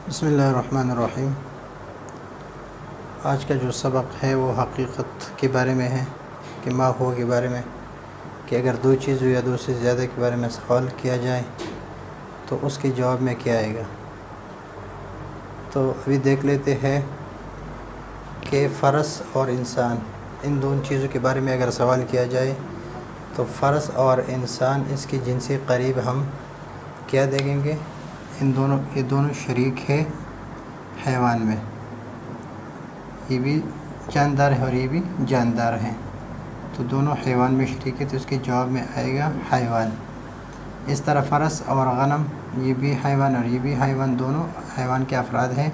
بسم اللہ الرحمن الرحیم۔ آج کا جو سبق ہے وہ حقیقت کے بارے میں ہے کہ ما ہوا کے بارے میں، کہ اگر دو چیزوں یا دو سے زیادہ کے بارے میں سوال کیا جائے تو اس کے جواب میں کیا آئے گا۔ تو ابھی دیکھ لیتے ہیں کہ فرس اور انسان، ان دونوں چیزوں کے بارے میں اگر سوال کیا جائے تو فرس اور انسان اس کی جنسی قریب ہم کیا دیکھیں گے، یہ دونوں شریک ہے حیوان میں، یہ بھی جاندار ہے اور یہ بھی جاندار ہے، تو دونوں حیوان میں شریک ہے، تو اس کے جواب میں آئے گا حیوان۔ اس طرح فرس اور غنم، یہ بھی حیوان اور یہ بھی حیوان، دونوں حیوان کے افراد ہیں،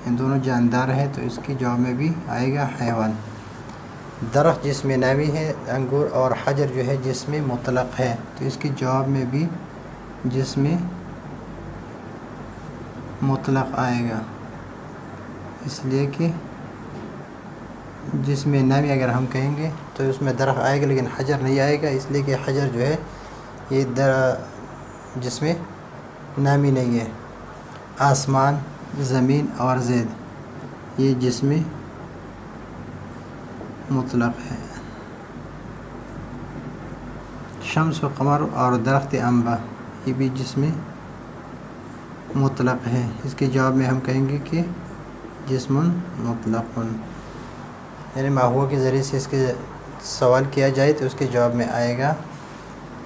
ان دونوں جاندار ہیں، تو اس کے جواب میں بھی آئے گا حیوان۔ درخت جس میں نامی ہے، انگور اور حجر جو ہے جس میں مطلق ہے، تو اس کے جواب میں بھی جس میں مطلق آئے گا، اس لیے کہ جس میں نامی اگر ہم کہیں گے تو اس میں درخت آئے گا لیکن حجر نہیں آئے گا، اس لیے کہ حجر جو ہے یہ جس میں نامی نہیں ہے۔ آسمان، زمین اور زید، یہ جس میں مطلق ہے۔ شمس و قمر اور درخت انبا، یہ بھی جس میں مطلق ہے، اس کے جواب میں ہم کہیں گے کہ جسم مطلق، یعنی ما ہوا کے ذریعے سے اس کے سوال کیا جائے تو اس کے جواب میں آئے گا،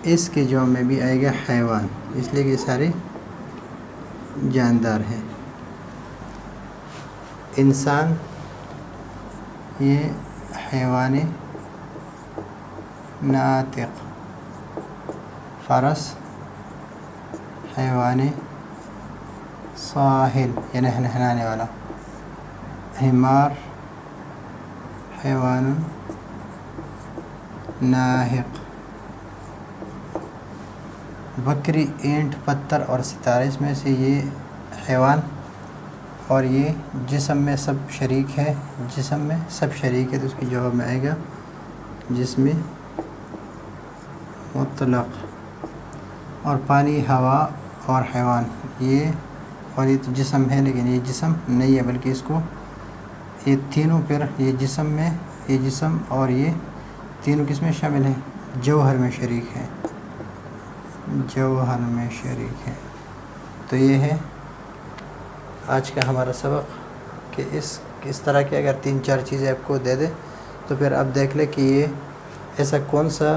اس کے جواب میں بھی آئے گا حیوان، اس لیے کہ یہ سارے جاندار ہیں۔ انسان یہ حیوان ناطق، فرس حیوان ساحل یعنی نہلانے والا، حمار حیوان ناحق، بکری، اینٹ، پتھر اور ستارے، اس میں سے یہ حیوان اور یہ جسم میں سب شریک ہے، جسم میں سب شریک ہے، تو اس کے جواب میں آئے گا جس میں مطلق۔ اور پانی، ہوا اور حیوان، یہ تو جسم ہے لیکن یہ جسم نہیں ہے، بلکہ اس کو یہ تینوں پر، یہ جسم میں، یہ جسم اور یہ تینوں کس میں شامل ہیں؟ جوہر میں شریک ہے، جوہر میں شریک ہے۔ تو یہ ہے آج کا ہمارا سبق کہ اس طرح کے اگر 3-4 چیزیں آپ کو دے دے تو پھر آپ دیکھ لیں کہ یہ ایسا کون سا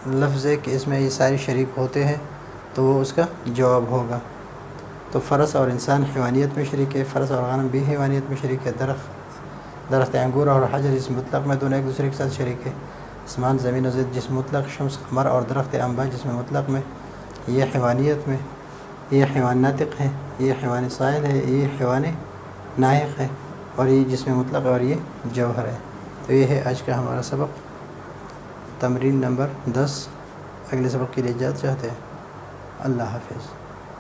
لفظ ہے کہ اس میں یہ سارے شریک ہوتے ہیں، تو وہ اس کا جواب ہوگا۔ تو فرس اور انسان حیوانیت میں شریک ہے، فرس اور غنم بھی حیوانیت میں شریک ہے، درخت انگور اور حجر جس مطلق میں دونوں ایک دوسرے کے ساتھ شریک ہے، آسمان، زمین و زید جس مطلق، شمس، قمر اور درخت انبا جس میں مطلق میں، یہ حیوانیت میں، یہ حیوان ناطق ہے، یہ حیوان سائل ہے، یہ حیوان ناحق ہے، اور یہ جس میں مطلق ہے اور یہ جوہر ہے۔ تو یہ ہے آج کا ہمارا سبق، تمرین نمبر 10۔ اگلے سبق کے لیے اجازت چاہتے ہیں۔ اللہ حافظ۔